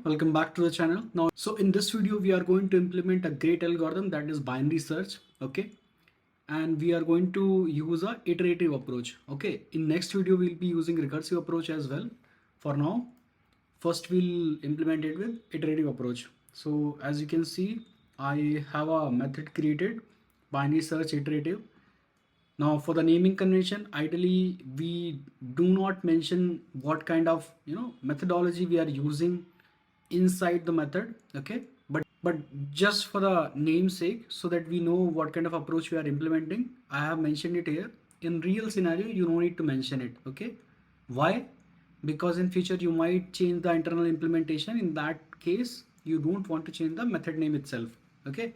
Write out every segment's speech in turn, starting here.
welcome back to the channel. Now, so in this video, we are going to implement a great algorithm that is binary search. Okay, and we are going to use a iterative approach. Okay, in next video, we'll be using recursive approach as well. For now, first we'll implement it with iterative approach. So as you can see, I have a method created, binary search iterative. Now for the naming convention, ideally we do not mention what kind of methodology we are using inside the method. Okay, but just for the name's sake, so that we know what kind of approach we are implementing, I have mentioned it here. In real scenario, you don't need to mention it. Okay, why? Because in future you might change the internal implementation. In that case, you don't want to change the method name itself. Okay,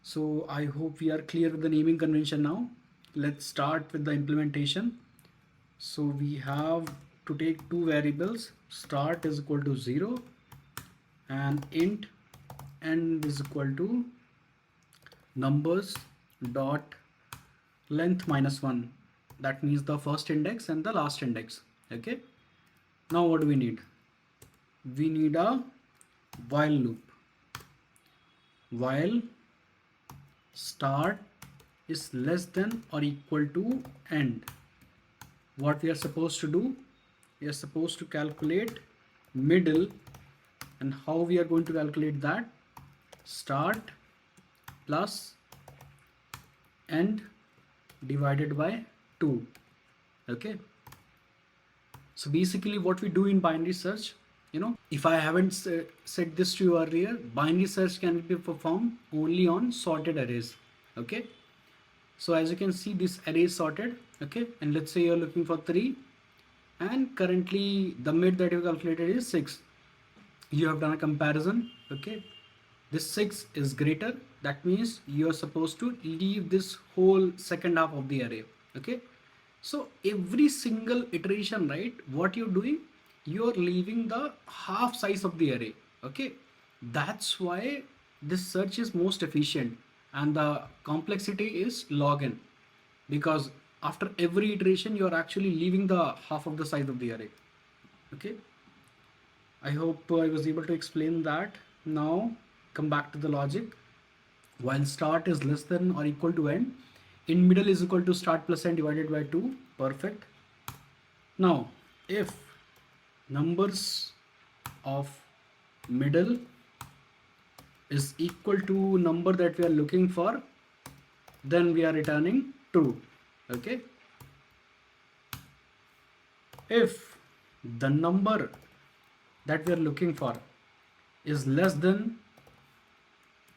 so I hope we are clear with the naming convention now. Let's start with the implementation. So we have to take two variables. Start is equal to 0 and int end is equal to numbers dot length minus 1. That means the first index and the last index. Okay, now what do we need? We need a while loop. While start is less than or equal to end, what we are supposed to do, we are supposed to calculate middle. And how we are going to calculate that? Start plus end divided by 2. Okay, so basically what we do in binary search, if I haven't said this to you earlier, binary search can be performed only on sorted arrays. Okay, so as you can see, this array is sorted. Okay, and let's say you're looking for 3 and currently the mid that you calculated is 6. You have done a comparison. Okay, this 6 is greater, that means you are supposed to leave this whole second half of the array. Okay, so every single iteration, right, what you're doing, you're leaving the half size of the array. Okay, that's why this search is most efficient and the complexity is log n, because after every iteration you are actually leaving the half of the size of the array. Okay, I hope I was able to explain that. Now come back to the logic. While start is less than or equal to end, in middle is equal to start plus end divided by 2. Perfect. Now if numbers of middle is equal to number that we are looking for, then we are returning true. Okay, if the number that we are looking for is less than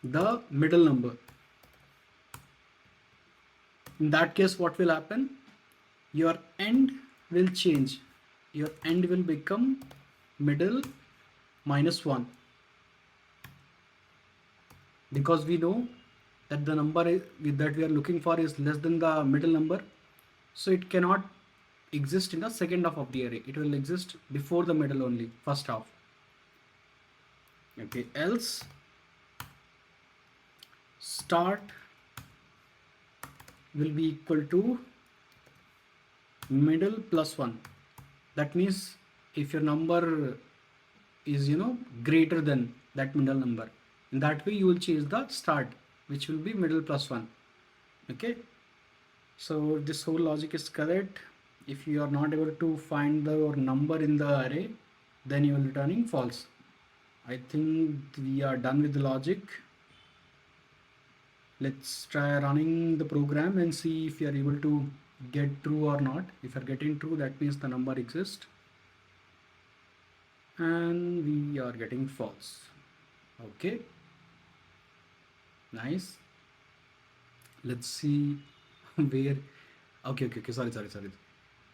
the middle number, in that case what will happen? Your end will change. Your end will become middle minus 1, because we know that the number that we are looking for is less than the middle number, so it cannot exist in the second half of the array. It will exist before the middle only, first half. Okay, else start will be equal to middle plus 1. That means if your number is greater than that middle number, in that way you will change the start, which will be middle plus 1. Okay, so this whole logic is correct. If you are not able to find the number in the array, then you will returning false. I think we are done with the logic. Let's try running the program and see if you are able to get true or not. If you are getting true, that means the number exists, and we are getting false. Okay, nice. Let's see where. Okay, sorry,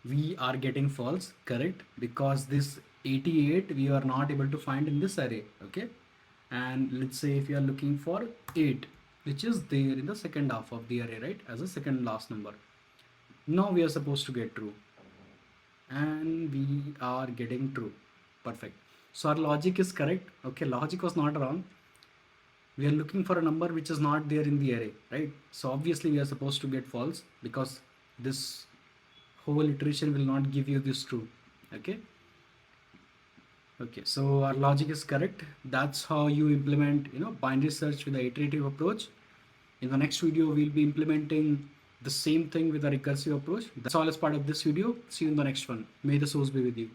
we are getting false, correct, because this 88 we are not able to find in this array. Okay, and let's say if you are looking for 8, which is there in the second half of the array, right, as a second last number, now we are supposed to get true, and we are getting true. Perfect. So our logic is correct. Okay, logic was not wrong. We are looking for a number which is not there in the array, right? So obviously we are supposed to get false, because this whole iteration will not give you this true. Okay, Okay, so our logic is correct. That's how you implement, binary search with the iterative approach. In the next video, we'll be implementing the same thing with a recursive approach. That's all as part of this video. See you in the next one. May the source be with you.